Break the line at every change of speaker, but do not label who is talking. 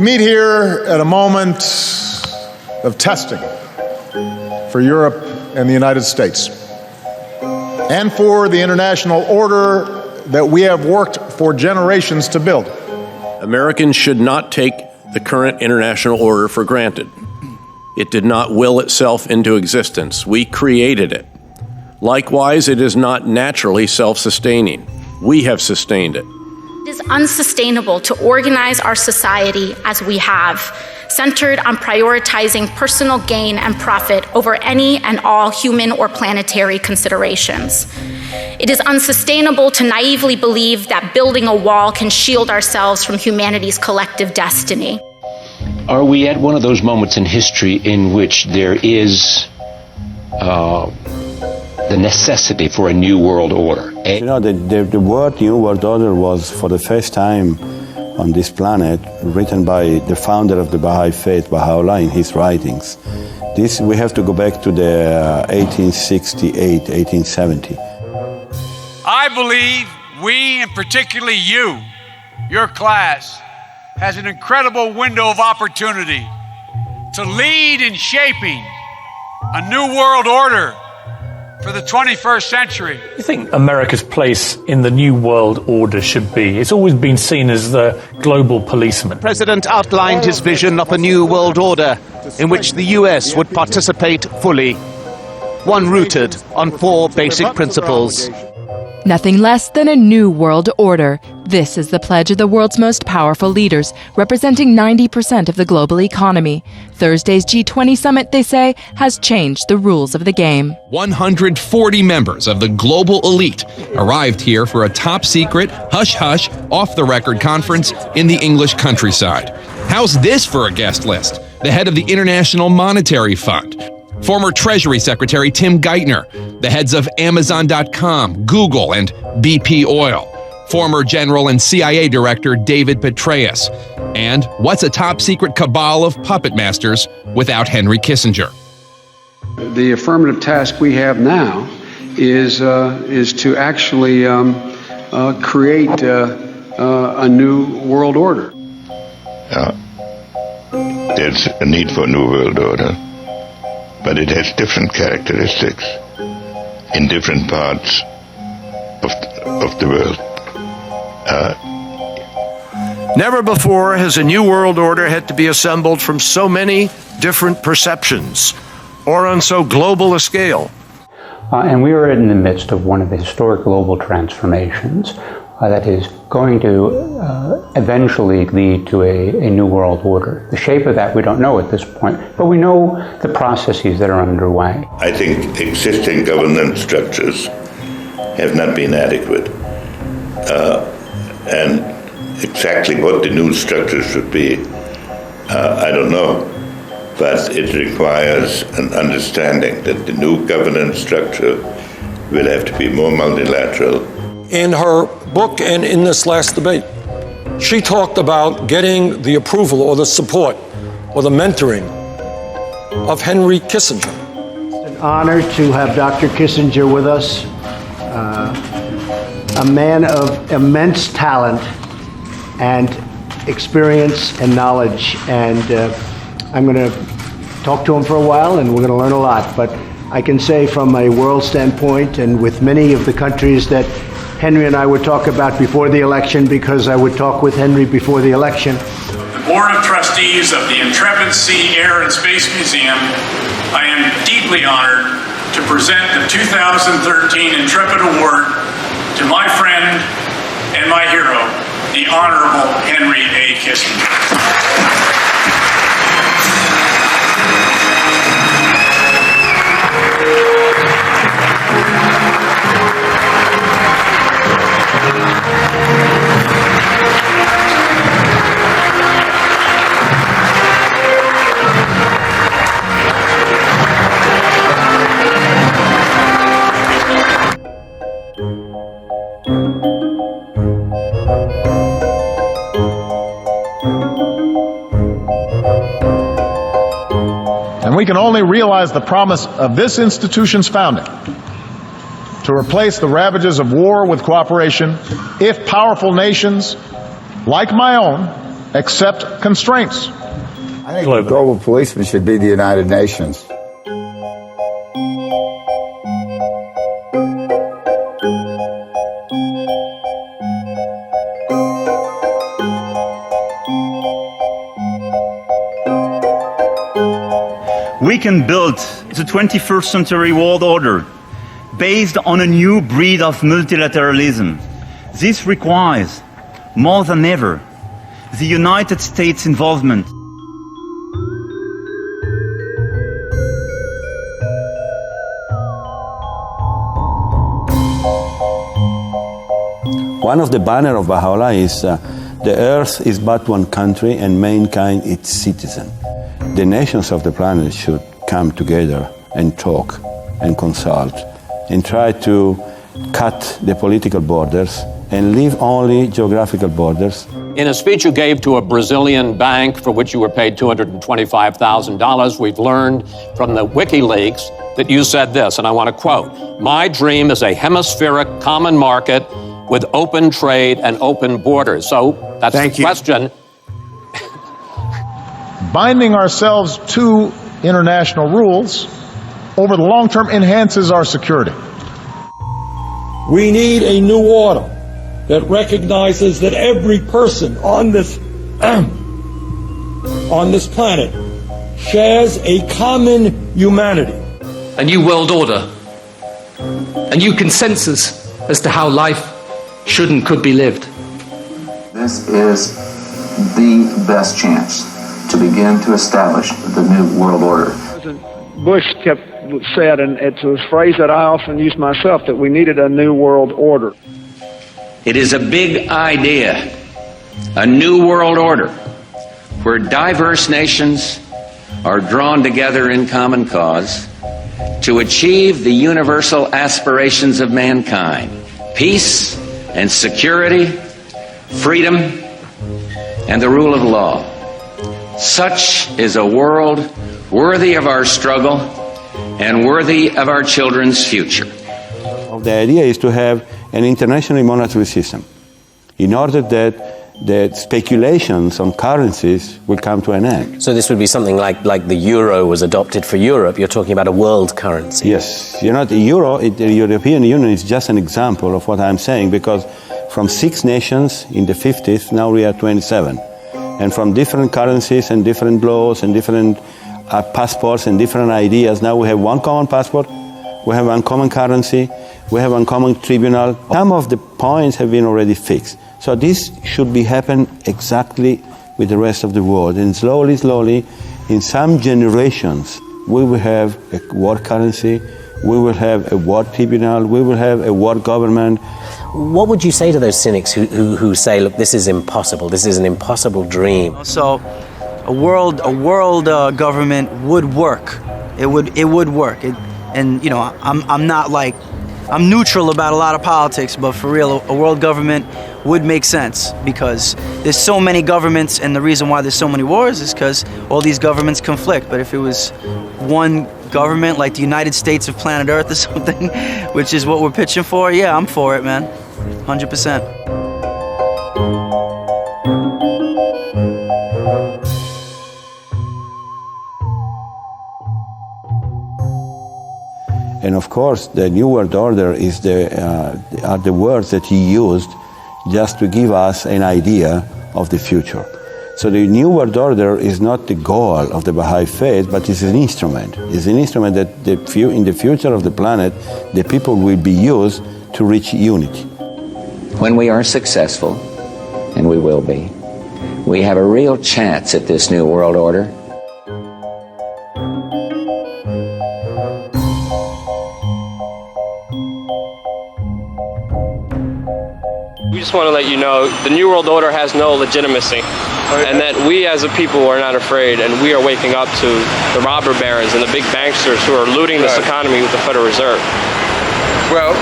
We meet here at a moment of testing for Europe and the United States, and for the international order that we have worked for generations to build.
Americans should not take the current international order for granted. It did not will itself into existence. We created it. Likewise, it is not naturally self-sustaining. We have sustained it.
It is unsustainable to organize our society as we have, centered on prioritizing personal gain and profit over any and all human or planetary considerations. It is unsustainable to naively believe that building a wall can shield ourselves from humanity's collective destiny.
Are we at one of those moments in history in which there is the necessity for a new world order?
You know, the word New World Order was, for the first time on this planet, written by the founder of the Baha'i Faith, Baha'u'llah, in his writings. This, we have to go back to the 1868, 1870.
I believe we, and particularly you, your class, has an incredible window of opportunity to lead in shaping a new world order for the 21st century.
What do you think America's place in the new world order should be? It's always been seen as the global policeman.
The president outlined his vision of a new world order in which the US would participate fully, one rooted on 4 basic principles.
Nothing less than a new world order. This is the pledge of the world's most powerful leaders, representing 90% of the global economy. Thursday's G20 summit, they say, has changed the rules of the game.
140 members of the global elite arrived here for a top-secret, hush-hush, off-the-record conference in the English countryside. How's this for a guest list? The head of the International Monetary Fund, former Treasury Secretary Tim Geithner, the heads of Amazon.com, Google, and BP Oil, former General and CIA Director David Petraeus, and what's a top-secret cabal of puppet masters without Henry Kissinger?
The affirmative task we have now is to actually create a new world order.
There's a need for a new world order, but it has different characteristics in different parts of the world.
Never before has a new world order had to be assembled from so many different perceptions or on so global a scale.
And we are in the midst of one of the historic global transformations that is going to eventually lead to a new world order. The shape of that we don't know at this point, but we know the processes that are underway.
I think existing governance structures have not been adequate. And exactly what the new structure should be, I don't know. But it requires an understanding that the new governance structure will have to be more multilateral.
In her book and in this last debate, she talked about getting the approval or the support or the mentoring of Henry Kissinger.
It's an honor to have Dr. Kissinger with us, a man of immense talent and experience and knowledge. And I'm going to talk to him for a while, and we're going to learn a lot. But I can say from a world standpoint, and with many of the countries that Henry and I would talk about before the election, because I would talk with Henry before the election.
The Board of Trustees of the Intrepid Sea, Air, and Space Museum, I am deeply honored to present the 2013 Intrepid Award to my friend and my hero, the Honorable Henry A. Kissinger.
And we can only realize the promise of this institution's founding to replace the ravages of war with cooperation if powerful nations, like my own, accept constraints.
I think the global policeman should be the United Nations.
We can build the 21st century world order based on a new breed of multilateralism. This requires, more than ever, the United States involvement.
One of the banners of Baha'u'llah is the earth is but one country and mankind its citizen. The nations of the planet should come together and talk and consult and try to cut the political borders and leave only geographical borders.
In a speech you gave to a Brazilian bank for which you were paid $225,000, we've learned from the WikiLeaks that you said this, and I want to quote, "My dream is a hemispheric common market with open trade and open borders." So that's the question.
Binding ourselves to international rules over the long term enhances our security.
We need a new order that recognizes that every person on this planet shares a common humanity.
A new world order, a new consensus as to how life should and could be lived.
This is the best chance to begin to establish the new world order.
President Bush said, and it's a phrase that I often use myself, that we needed a new world order.
It is a big idea, a new world order, where diverse nations are drawn together in common cause to achieve the universal aspirations of mankind: peace and security, freedom, and the rule of law. Such is a world worthy of our struggle and worthy of our children's future.
The idea is to have an international monetary system in order that the speculations on currencies will come to an end.
So this would be something like the euro was adopted for Europe. You're talking about a world currency.
Yes. You know, the euro, the European Union is just an example of what I'm saying, because from 6 nations in the 50s, now we are 27. And from different currencies and different laws and different passports and different ideas, now we have one common passport, we have one common currency, we have one common tribunal. Some of the points have been already fixed. So this should be happen exactly with the rest of the world. And slowly, slowly, in some generations, we will have a world currency, we will have a world tribunal, we will have a world government.
What would you say to those cynics who say, look, this is impossible, this is an impossible dream?
So a world government would work. It would work. And you know, I'm neutral about a lot of politics, but for real, a world government would make sense, because there's so many governments, and the reason why there's so many wars is because all these governments conflict. But if it was one government, like the United States of planet Earth or something, which is what we're pitching for, yeah, I'm for it, man, 100%.
And of course, the New World Order are the words that he used just to give us an idea of the future. So the New World Order is not the goal of the Baha'i Faith, but it's an instrument. It's an instrument that in the future of the planet, the people will be used to reach unity.
When we are successful, and we will be, we have a real chance at this new world order.
We just want to let you know the New World Order has no legitimacy, and that we as a people are not afraid, and we are waking up to the robber barons and the big banksters who are looting this economy with the Federal Reserve.
Well,